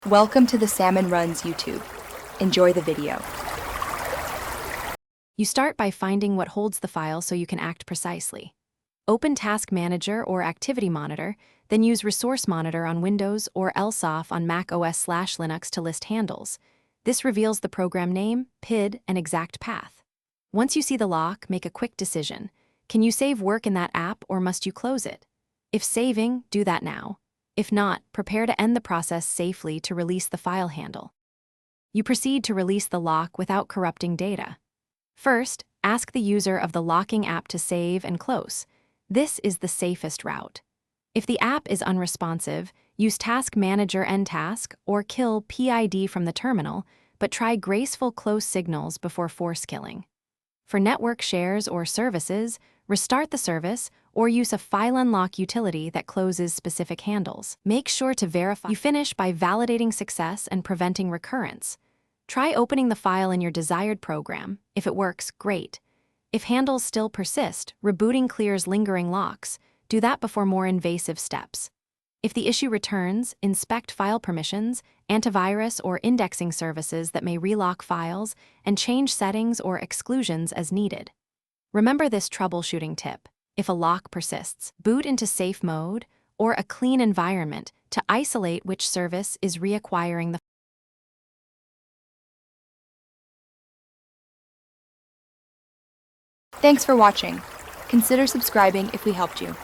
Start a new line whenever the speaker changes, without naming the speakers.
Welcome to the Salmon Runs YouTube. Enjoy the video.
You start by finding what holds the file so you can act precisely. Open Task Manager or Activity Monitor, then use Resource Monitor on Windows or LSOF on Mac OS/Linux to list handles. This reveals the program name, PID, and exact path. Once you see the lock, make a quick decision. Can you save work in that app or must you close it? If saving, do that now. If not, prepare to end the process safely to release the file handle. You proceed to release the lock without corrupting data. First, ask the user of the locking app to save and close. This is the safest route. If the app is unresponsive, use Task Manager End Task or kill PID from the terminal, but try graceful close signals before force killing. For network shares or services, restart the service or use a file unlock utility that closes specific handles. Make sure to verify. You finish by validating success and preventing recurrence. Try opening the file in your desired program. If it works, great. If handles still persist, rebooting clears lingering locks. Do that before more invasive steps. If the issue returns, inspect file permissions, antivirus or indexing services that may relock files, and change settings or exclusions as needed. Remember this troubleshooting tip. If a lock persists, boot into safe mode or a clean environment to isolate which service is reacquiring the
Thanks for watching. Consider subscribing if we helped you.